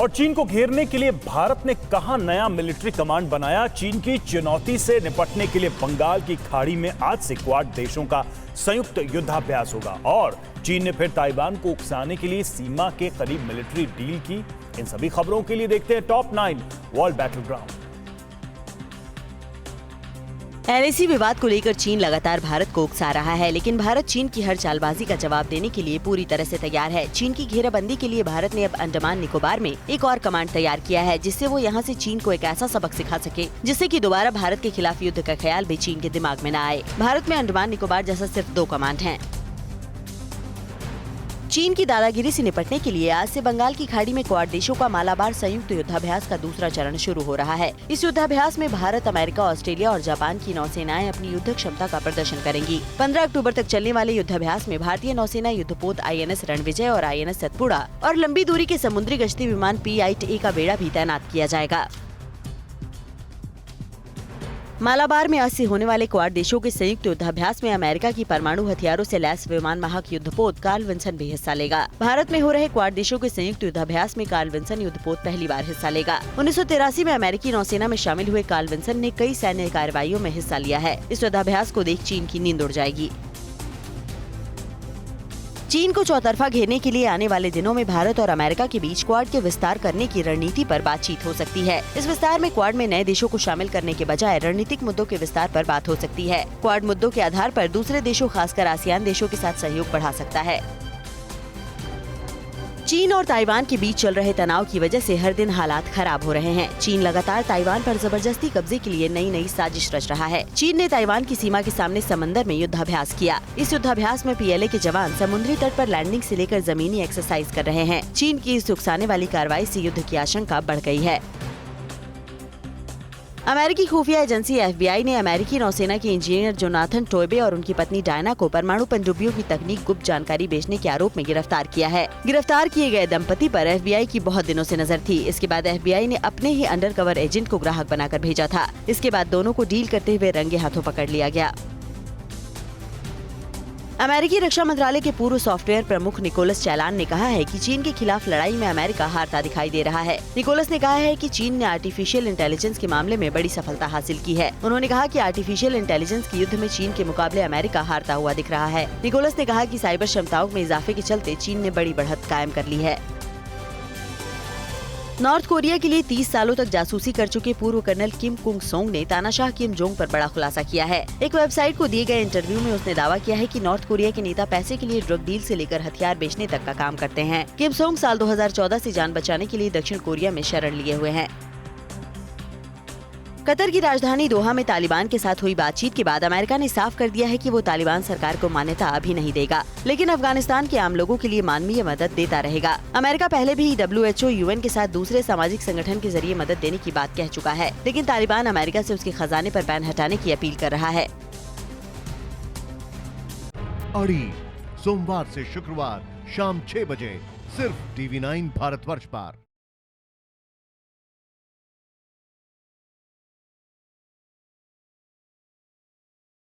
और चीन को घेरने के लिए भारत ने कहां नया मिलिट्री कमांड बनाया। चीन की चुनौती से निपटने के लिए बंगाल की खाड़ी में आज से क्वाड देशों का संयुक्त युद्धाभ्यास होगा और चीन ने फिर ताइवान को उकसाने के लिए सीमा के करीब मिलिट्री डील की। इन सभी खबरों के लिए देखते हैं टॉप 9 वर्ल्ड बैटलग्राउंड। एलएसी विवाद को लेकर चीन लगातार भारत को उकसा रहा है, लेकिन भारत चीन की हर चालबाजी का जवाब देने के लिए पूरी तरह से तैयार है। चीन की घेराबंदी के लिए भारत ने अब अंडमान निकोबार में एक और कमांड तैयार किया है, जिससे वो यहाँ से चीन को एक ऐसा सबक सिखा सके जिससे कि दोबारा भारत के खिलाफ युद्ध का ख्याल भी चीन के दिमाग में न आए। भारत में अंडमान निकोबार जैसा सिर्फ 2 कमांड हैं। चीन की दादागिरी से निपटने के लिए आज से बंगाल की खाड़ी में क्वाड देशों का मालाबार संयुक्त युद्धाभ्यास का दूसरा चरण शुरू हो रहा है। इस युद्धाभ्यास में भारत, अमेरिका, ऑस्ट्रेलिया और जापान की नौसेनाएं अपनी युद्ध क्षमता का प्रदर्शन करेंगी। 15 अक्टूबर तक चलने वाले युद्धाभ्यास में भारतीय नौसेना युद्धपोत INS रणविजय और INS सतपुड़ा और लंबी दूरी के समुद्री गश्ती विमान P-8A का बेड़ा भी तैनात किया जाएगा। मालाबार में आज से होने वाले क्वाड देशों के संयुक्त युद्धाभ्यास में अमेरिका की परमाणु हथियारों से लैस विमान वाहक युद्धपोत कार्ल विन्सन भी हिस्सा लेगा। भारत में हो रहे क्वाड देशों के संयुक्त युद्धाभ्यास में कार्ल विन्सन युद्धपोत पहली बार हिस्सा लेगा। 1983 में अमेरिकी नौसेना में शामिल हुए कार्ल विन्सन ने कई सैन्य कार्रवाइयों में हिस्सा लिया है। इस युद्धाभ्यास को देख चीन की नींद उड़ जाएगी। चीन को चौतरफा घेरने के लिए आने वाले दिनों में भारत और अमेरिका के बीच क्वाड के विस्तार करने की रणनीति पर बातचीत हो सकती है। इस विस्तार में क्वाड में नए देशों को शामिल करने के बजाय रणनीतिक मुद्दों के विस्तार पर बात हो सकती है। क्वाड मुद्दों के आधार पर दूसरे देशों, खासकर आसियान देशों के साथ सहयोग बढ़ा सकता है। चीन और ताइवान के बीच चल रहे तनाव की वजह से हर दिन हालात खराब हो रहे हैं। चीन लगातार ताइवान पर जबरदस्ती कब्जे के लिए नई साजिश रच रहा है। चीन ने ताइवान की सीमा के सामने समंदर में युद्धाभ्यास किया। इस युद्धाभ्यास में PLA के जवान समुद्री तट पर लैंडिंग से लेकर जमीनी एक्सरसाइज कर रहे हैं। चीन की इस उकसाने वाली कार्रवाई से युद्ध की आशंका बढ़ गई है। अमेरिकी खुफिया एजेंसी FBI ने अमेरिकी नौसेना के इंजीनियर जोनाथन टोयबे और उनकी पत्नी डायना को परमाणु पनडुब्बियों की तकनीक गुप्त जानकारी बेचने के आरोप में गिरफ्तार किया है। गिरफ्तार किए गए दंपति पर FBI की बहुत दिनों से नजर थी। इसके बाद FBI ने अपने ही अंडरकवर एजेंट को ग्राहक बनाकर भेजा था। इसके बाद दोनों को डील करते हुए रंगे हाथों पकड़ लिया गया। अमेरिकी रक्षा मंत्रालय के पूर्व सॉफ्टवेयर प्रमुख निकोलस चैलान ने कहा है कि चीन के खिलाफ लड़ाई में अमेरिका हारता दिखाई दे रहा है। निकोलस ने कहा है कि चीन ने आर्टिफिशियल इंटेलिजेंस के मामले में बड़ी सफलता हासिल की है। उन्होंने कहा कि आर्टिफिशियल इंटेलिजेंस के युद्ध में चीन के मुकाबले अमेरिका हारता हुआ दिख रहा है। निकोलस ने कहा कि साइबर क्षमताओं में इजाफे के चलते चीन ने बड़ी बढ़त कायम कर ली है। नॉर्थ कोरिया के लिए 30 सालों तक जासूसी कर चुके पूर्व कर्नल किम कुंग सोंग ने तानाशाह किम जोंग पर बड़ा खुलासा किया है। एक वेबसाइट को दिए गए इंटरव्यू में उसने दावा किया है कि नॉर्थ कोरिया के नेता पैसे के लिए ड्रग डील से लेकर हथियार बेचने तक का काम करते हैं। किम सोंग साल 2014 से जान बचाने के लिए दक्षिण कोरिया में शरण लिए हुए हैं। कतर की राजधानी दोहा में तालिबान के साथ हुई बातचीत के बाद अमेरिका ने साफ कर दिया है कि वो तालिबान सरकार को मान्यता अभी नहीं देगा, लेकिन अफगानिस्तान के आम लोगों के लिए मानवीय मदद देता रहेगा। अमेरिका पहले भी WHO, UN के साथ दूसरे सामाजिक संगठन के जरिए मदद देने की बात कह चुका है, लेकिन तालिबान अमेरिका से उसके खजाने पर बैन हटाने की अपील कर रहा है। अड़ी सोमवार से शुक्रवार शाम 6 बजे सिर्फ TV9 भारतवर्ष पर।